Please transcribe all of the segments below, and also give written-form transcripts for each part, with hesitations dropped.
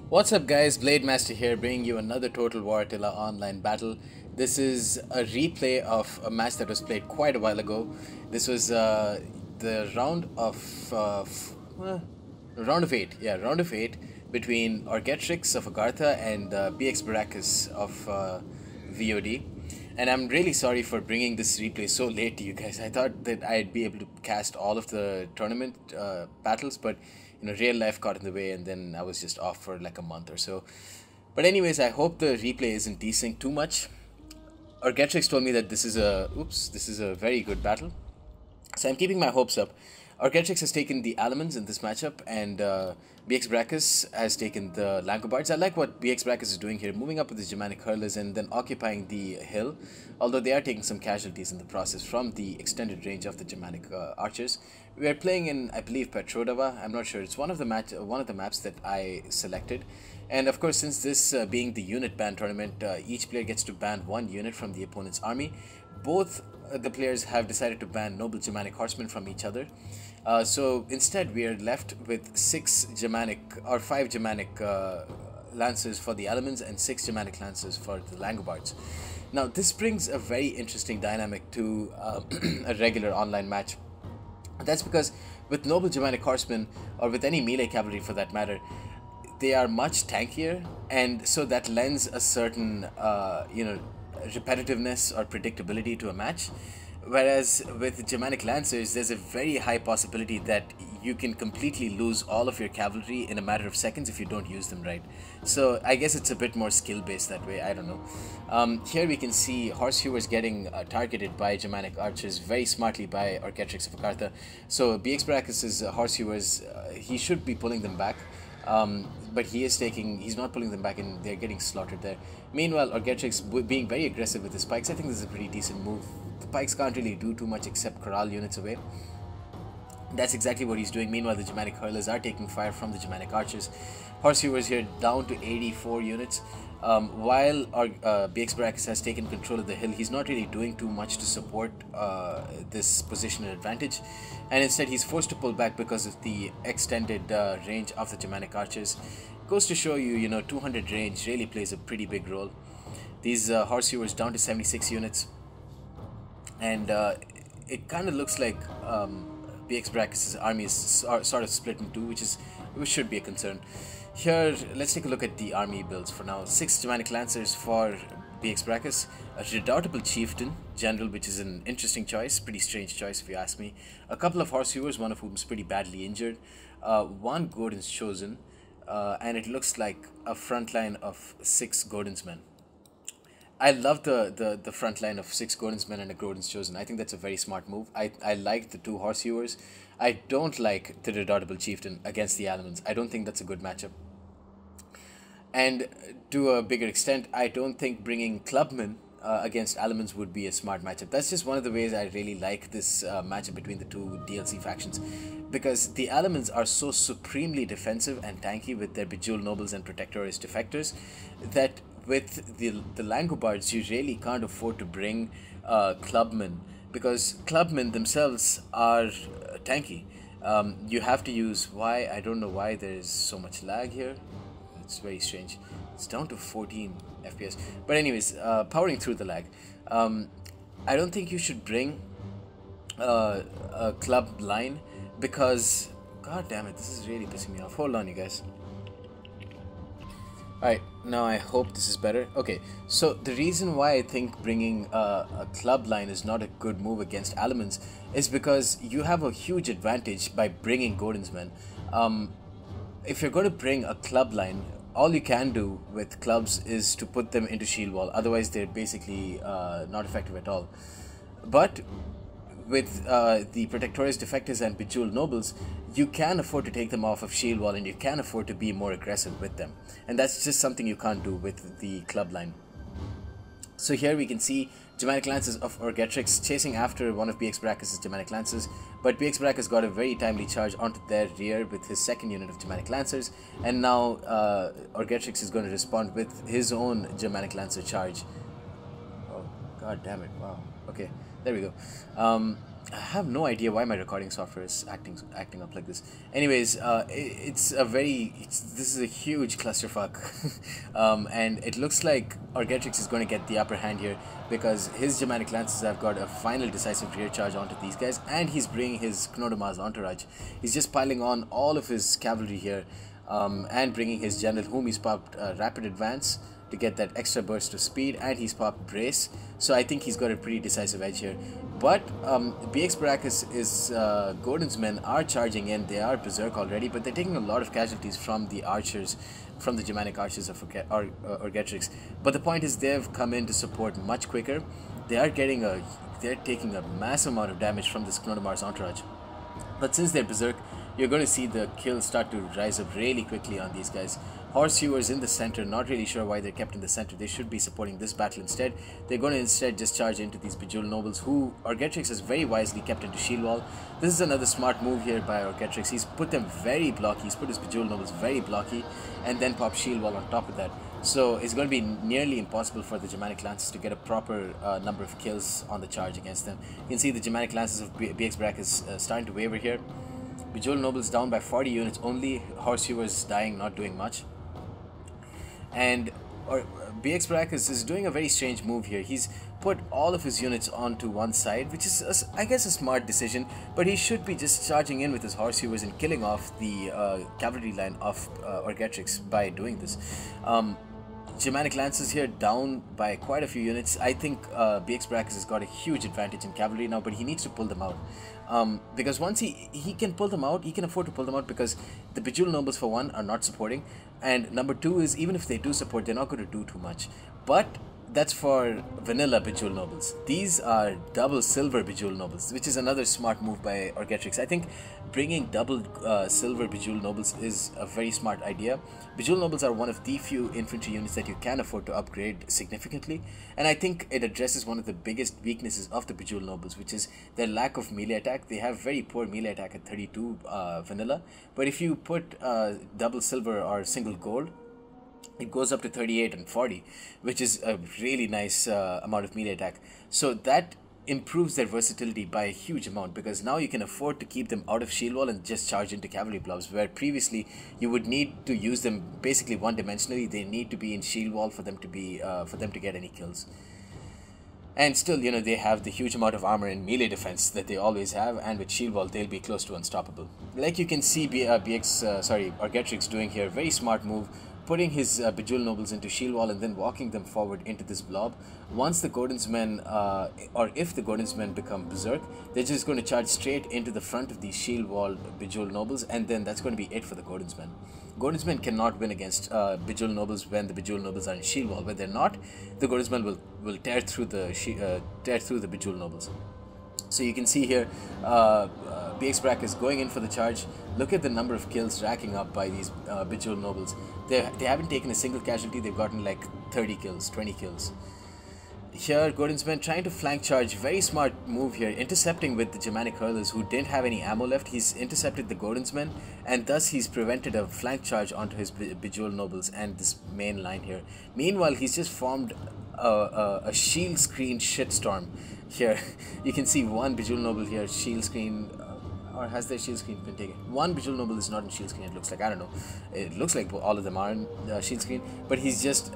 What's up guys, Blade Master here bringing you another Total War Attila online battle. This is a replay of a match that was played quite a while ago. This was the round of 8, round of 8 between Bararetorix of Agartha and BX Baracus of VOD. And I'm really sorry for bringing this replay so late to you guys. I thought that I'd be able to cast all of the tournament battles, but real life got in the way, and then I was just off for like a month or so. But anyways, I hope the replay isn't desync too much. Bararetorix told me that this is a very good battle, so I'm keeping my hopes up. Bararetorix has taken the Alamans in this matchup, and BX Baracus has taken the Langobards. I like what BX Baracus is doing here, moving up with his Germanic hurlers and then occupying the hill, although they are taking some casualties in the process from the extended range of the Germanic archers. We are playing in, I believe, Petrodava. I'm not sure. It's one of the maps that I selected. And of course, since this being the unit ban tournament, each player gets to ban one unit from the opponent's army. Both the players have decided to ban noble Germanic horsemen from each other. So instead, we are left with 5 Germanic lancers for the Alamans and 6 Germanic lancers for the Langobards. Now, this brings a very interesting dynamic to a regular online match. That's because with noble Germanic horsemen, or with any melee cavalry for that matter, they are much tankier, and so that lends a certain repetitiveness or predictability to a match. Whereas with Germanic Lancers, there's a very high possibility that you can completely lose all of your cavalry in a matter of seconds if you don't use them right. So I guess it's a bit more skill-based that way, I don't know. Here we can see Horsehewers getting targeted by Germanic archers very smartly by Bararetorix of Agartha. So BX Baracus' Horsehewers, he should be pulling them back. But he's not pulling them back, and they're getting slaughtered there. Meanwhile, Bararetorix being very aggressive with his pikes. I think this is a pretty decent move. The pikes can't really do too much except corral units away. That's exactly what he's doing. Meanwhile, the Germanic hurlers are taking fire from the Germanic archers. Horsehewers here down to 84 units. While BX Baracus has taken control of the hill, he's not really doing too much to support this positional advantage, and instead he's forced to pull back because of the extended range of the Germanic archers. Goes to show you, 200 range really plays a pretty big role. These Horsehewers down to 76 units, and it kind of looks like BX Baracus' army is sort of split in two, which should be a concern. Here, let's take a look at the army builds for now. 6 Germanic Lancers for BX Baracus, a Redoubtable Chieftain General, which is an interesting choice, pretty strange choice if you ask me. A couple of Horsehewers, one of whom is pretty badly injured. 1 Gordon's Chosen, and it looks like a front line of 6 Gordon's Men. I love the front line of 6 Gordon's Men and a Gordon's Chosen. I think that's a very smart move. I like the 2 Horsehewers. I don't like the Redoubtable Chieftain against the Alamans. I don't think that's a good matchup. And to a bigger extent, I don't think bringing Clubmen against Alamans would be a smart matchup. That's just one of the ways I really like this matchup between the two DLC factions, because the Alamans are so supremely defensive and tanky with their Bejeweled Nobles and Protectoris Defectors that with the Langobards, you really can't afford to bring Clubmen, because Clubmen themselves are tanky. You have to use I don't know why there is so much lag here. It's very strange. It's down to 14 FPS. But anyways, powering through the lag. I don't think you should bring a club line, because god damn it, this is really pissing me off. Hold on, you guys. Alright, now I hope this is better. Okay, so the reason why I think bringing a club line is not a good move against Alamans is because you have a huge advantage by bringing Gordon's Men. If you're going to bring a club line, all you can do with clubs is to put them into shield wall. Otherwise, they're basically not effective at all. But with the Protectoris Defectors and Bejeweled Nobles, you can afford to take them off of shield wall, and you can afford to be more aggressive with them. And that's just something you can't do with the club line. So here we can see Germanic Lancers of Bararetorix chasing after one of BX Baracus' Germanic Lancers, but BX Baracus got a very timely charge onto their rear with his second unit of Germanic Lancers, and now Bararetorix is going to respond with his own Germanic Lancer charge. Oh, god damn it, wow, okay, there we go. I have no idea why my recording software is acting up like this. Anyways, this is a huge clusterfuck, and it looks like Orgetrix is going to get the upper hand here because his Germanic lances have got a final decisive rear charge onto these guys, and he's bringing his Knodomars entourage. He's just piling on all of his cavalry here, and bringing his general, whom he's popped rapid advance to get that extra burst of speed, and he's popped brace, so I think he's got a pretty decisive edge here. But BX Baracus is Gordon's men are charging in. They are berserk already, but they're taking a lot of casualties from the archers, from the Germanic archers of Orgetrix. But the point is, they've come in to support much quicker. They're taking a massive amount of damage from this Knodomar's entourage. But since they're berserk, you're going to see the kills start to rise up really quickly on these guys. Horsehewers in the center, not really sure why they're kept in the center. They should be supporting this battle instead. They're going to instead just charge into these Bejeweled Nobles, who Orgetrix has very wisely kept into shield wall. This is another smart move here by Orgetrix. He's put them very blocky. He's put his Bejeweled Nobles very blocky, and then pop shield wall on top of that. So it's going to be nearly impossible for the Germanic Lances to get a proper number of kills on the charge against them. You can see the Germanic Lances of BX Brack is starting to waver here. Bejeweled Nobles down by 40 units only. Horsehewers dying, not doing much. And BX Baracus is doing a very strange move here. He's put all of his units onto one side, which is, I guess, a smart decision, but he should be just charging in with his Horsehewers and killing off the cavalry line of Orgetrix by doing this. Germanic Lances here down by quite a few units. I think BX Baracus has got a huge advantage in cavalry now, but he needs to pull them out. Because once he can pull them out, he can afford to pull them out because the Bejeweled Nobles, for one, are not supporting, and number two is, even if they do support, they're not going to do too much. But that's for vanilla Bejeweled Nobles. These are double silver Bejeweled Nobles, which is another smart move by Orgetrix. I think bringing double silver Bejeweled Nobles is a very smart idea. Bejeweled Nobles are one of the few infantry units that you can afford to upgrade significantly, and I think it addresses one of the biggest weaknesses of the Bejeweled Nobles, which is their lack of melee attack. They have very poor melee attack at 32 vanilla, but if you put double silver or single gold, it goes up to 38 and 40, which is a really nice amount of melee attack. So that improves their versatility by a huge amount, because now you can afford to keep them out of shield wall and just charge into cavalry blobs, where previously you would need to use them basically one-dimensionally. They need to be in shield wall for them to get any kills. And still, you know, they have the huge amount of armor and melee defense that they always have, and with shield wall they'll be close to unstoppable. Like you can see Orgetrix doing here, very smart move, putting his Bejeweled Nobles into shield wall and then walking them forward into this blob. Once the Gordon's men, or if the Gordon's men become berserk, they're just going to charge straight into the front of these shield wall Bejeweled Nobles, and then that's going to be it for the Gordon's men. Gordon's men cannot win against Bejeweled Nobles when the Bejeweled Nobles are in shield wall. When they're not, the Gordon's men will tear through the Bejeweled Nobles. So you can see here, BX Brack is going in for the charge. Look at the number of kills racking up by these Bejeweled Nobles. They haven't taken a single casualty. They've gotten like 30 kills, 20 kills. Here, Gordon's men trying to flank charge. Very smart move here, intercepting with the Germanic hurlers who didn't have any ammo left. He's intercepted the Gordon's men, and thus he's prevented a flank charge onto his Bejeweled Nobles and this main line here. Meanwhile, he's just formed a shield screen shitstorm here. You can see one Bejeweled Noble here, shield screen, or has their shield screen been taken? One Bejeweled Noble is not in shield screen, it looks like. I don't know. It looks like all of them are in shield screen, but he's just,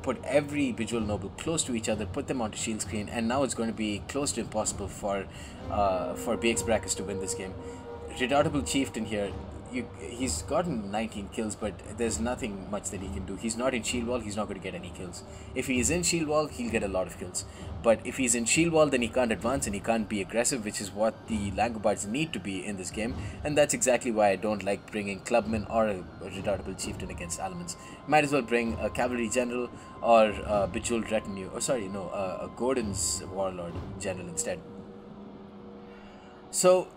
put every Bejeweled Noble close to each other, put them onto shield screen, and now it's going to be close to impossible for BX Brackus to win this game. Redoubtable Chieftain here. He's gotten 19 kills, but there's nothing much that he can do. He's not in shield wall, he's not going to get any kills. If he is in shield wall, he'll get a lot of kills. But if he's in shield wall, then he can't advance and he can't be aggressive, which is what the Langobards need to be in this game. And that's exactly why I don't like bringing Clubman or a Redoubtable Chieftain against Alamans. Might as well bring a Cavalry General or a Bejeweled Retinue, a Gordon's Warlord General instead. So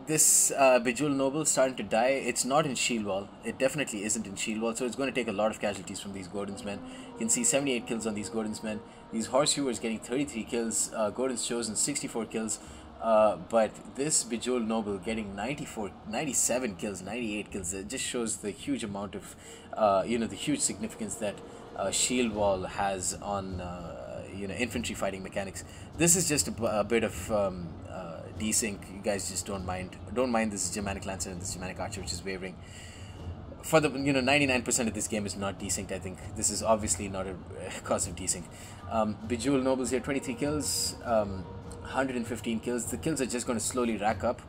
this Bejeweled Noble starting to die. It's not in shield wall. It definitely isn't in shield wall, so it's going to take a lot of casualties from these Gordon's men. You can see 78 kills on these Gordon's men. These Horsehewers getting 33 kills. Gordon's Chosen 64 kills. But this Bejeweled Noble getting 97 kills, 98 kills. It just shows the huge amount of, the huge significance that shield wall has on, infantry fighting mechanics. This is just a bit of desync, you guys just don't mind this Germanic Lancer and this Germanic Archer which is wavering. For the 99% of this game is not desynced. I think this is obviously not a cause of desync. Bejeweled Nobles here, 23 kills, 115 kills. The kills are just going to slowly rack up,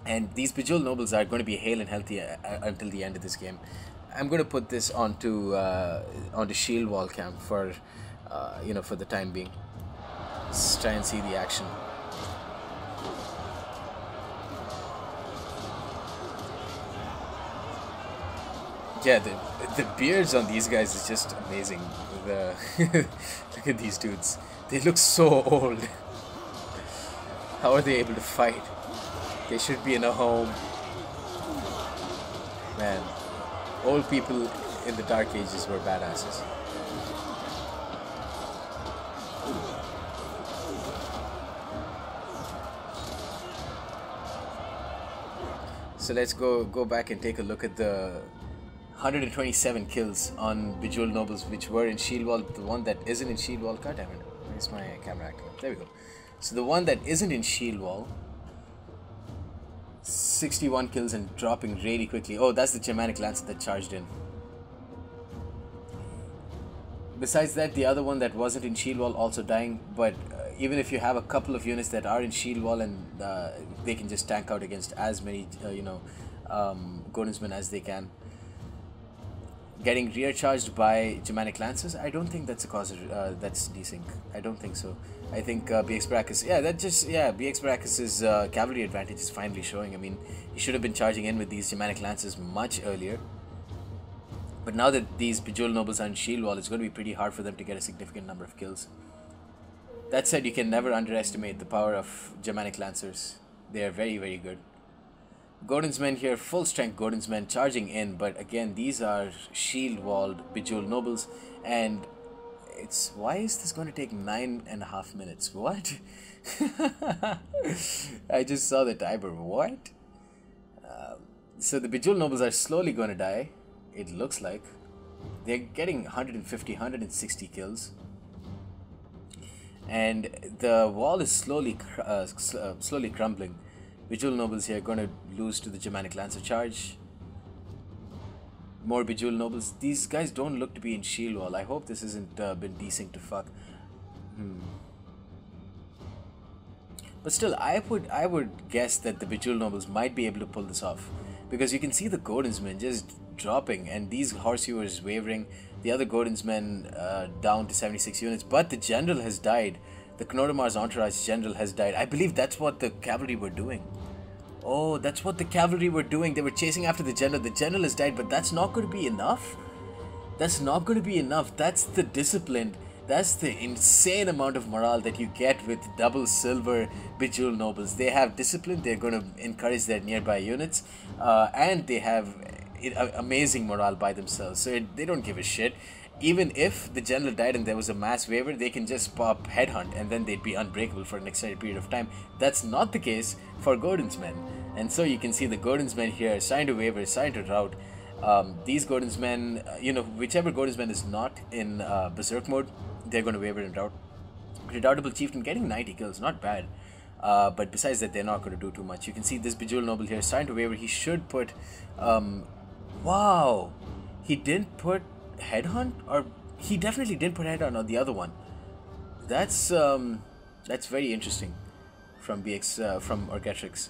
and these Bejeweled Nobles are going to be hale and healthy until the end of this game. I'm going to put this onto shield wall camp for for the time being. Let's try and see the action. Yeah, the beards on these guys is just amazing. Look at these dudes. They look so old. How are they able to fight? They should be in a home. Man, old people in the Dark Ages were badasses. So let's go back and take a look at the 127 kills on Bejeweled Nobles which were in shield wall. The one that isn't in shield wall, god damn it, where's my camera acting? There we go. So the one that isn't in shield wall, 61 kills and dropping really quickly. Oh, that's the Germanic Lancer that charged in. Besides that, the other one that wasn't in shield wall also dying, but even if you have a couple of units that are in shield wall and they can just tank out against as many Gordonsmen as they can. Getting rear charged by Germanic Lancers, I don't think that's a cause of, that's desync. I don't think so. I think BX Brachus, BX Brachus's cavalry advantage is finally showing. I mean, he should have been charging in with these Germanic Lancers much earlier. But now that these Bejeweled Nobles are in shield wall, it's going to be pretty hard for them to get a significant number of kills. That said, you can never underestimate the power of Germanic Lancers. They are very, very good. Gordonsmen here, full strength Gordonsmen charging in, but again, these are shield walled Bejeweled Nobles, and it's, why is this going to take 9.5 minutes? What? I just saw the timer. What? So the Bejeweled Nobles are slowly going to die, it looks like. They're getting 150, 160 kills. And the wall is slowly crumbling. Bejeweled Nobles here going to lose to the Germanic Lancer charge. More Bejeweled Nobles. These guys don't look to be in shield wall. I hope this isn't been desynced to fuck. But still, I would guess that the Bejeweled Nobles might be able to pull this off, because you can see the Gordonsmen just dropping, and these Horsehewers wavering. The other Gordonsmen down to 76 units, but the general has died. The Knodomar's entourage general has died. I believe that's what the cavalry were doing. Oh, that's what the cavalry were doing. They were chasing after the general. The general has died, but that's not going to be enough. That's not going to be enough. That's the discipline. That's the insane amount of morale that you get with double silver Bejeweled Nobles. They have discipline. They're going to encourage their nearby units. And they have amazing morale by themselves. So they don't give a shit. Even if the general died and there was a mass waver, they can just pop headhunt and then they'd be unbreakable for an extended period of time. That's not the case for Gordonsmen. And so you can see the Gordonsmen here starting to waver, starting to rout. These Gordonsmen, whichever Gordonsmen is not in Berserk mode, they're going to waver and rout. Redoubtable Chieftain getting 90 kills, not bad. But besides that, they're not going to do too much. You can see this Bejeweled Noble here starting to waver. He should put... wow! He didn't put headhunt, or he definitely didn't put headhunt on the other one. That's very interesting from from Bararetorix.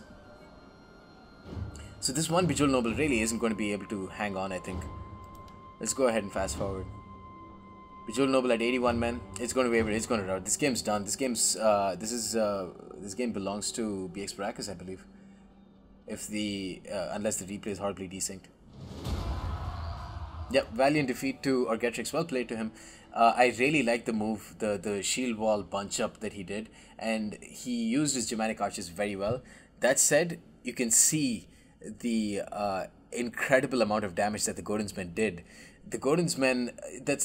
So this one Bejeweled Noble really isn't going to be able to hang on, I think. Let's go ahead and fast forward. Bejeweled Noble at 81 men. It's going to waver. It's going to rout. This game's done. This game belongs to BX Brachus, I believe. If unless the replay is horribly desynced. Yep, valiant defeat to Bararetorix. Well played to him. I really like the move, the shield wall bunch up that he did, and he used his Germanic archers very well. That said, you can see the incredible amount of damage that the Gordonsmen did. The Gordonsmen,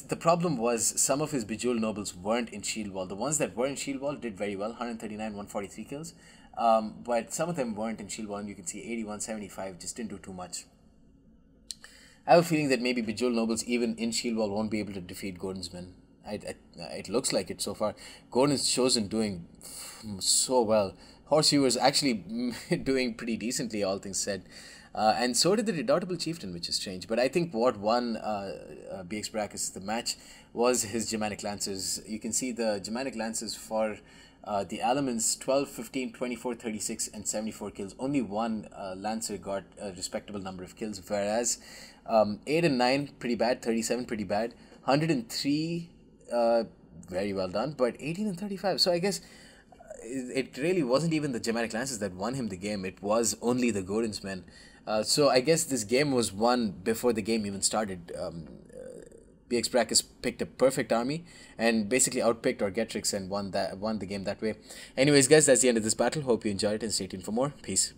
the problem was some of his Bejeweled Nobles weren't in shield wall. The ones that were in shield wall did very well, 139, 143 kills. But some of them weren't in shield wall, and you can see 81, 75 just didn't do too much. I have a feeling that maybe Bejeweled Nobles, even in shield wall, won't be able to defeat Gordonsmen. It looks like it so far. Gordon's chosen doing so well. Horseshoe was actually doing pretty decently, all things said. And so did the Redoubtable Chieftain, which is strange. But I think what won BX Brackus the match was his Germanic Lancers. You can see the Germanic Lancers for the Alamans 12, 15, 24, 36, and 74 kills. Only one Lancer got a respectable number of kills, whereas 8 and 9, pretty bad, 37, pretty bad, 103, very well done, but 18 and 35. So I guess it really wasn't even the Germanic Lancers that won him the game. It was only the Godin's men. So I guess this game was won before the game even started. BX Brackus picked a perfect army and basically outpicked Orgetrix and won the game that way. Anyways, guys, that's the end of this battle. Hope you enjoyed it and stay tuned for more. Peace.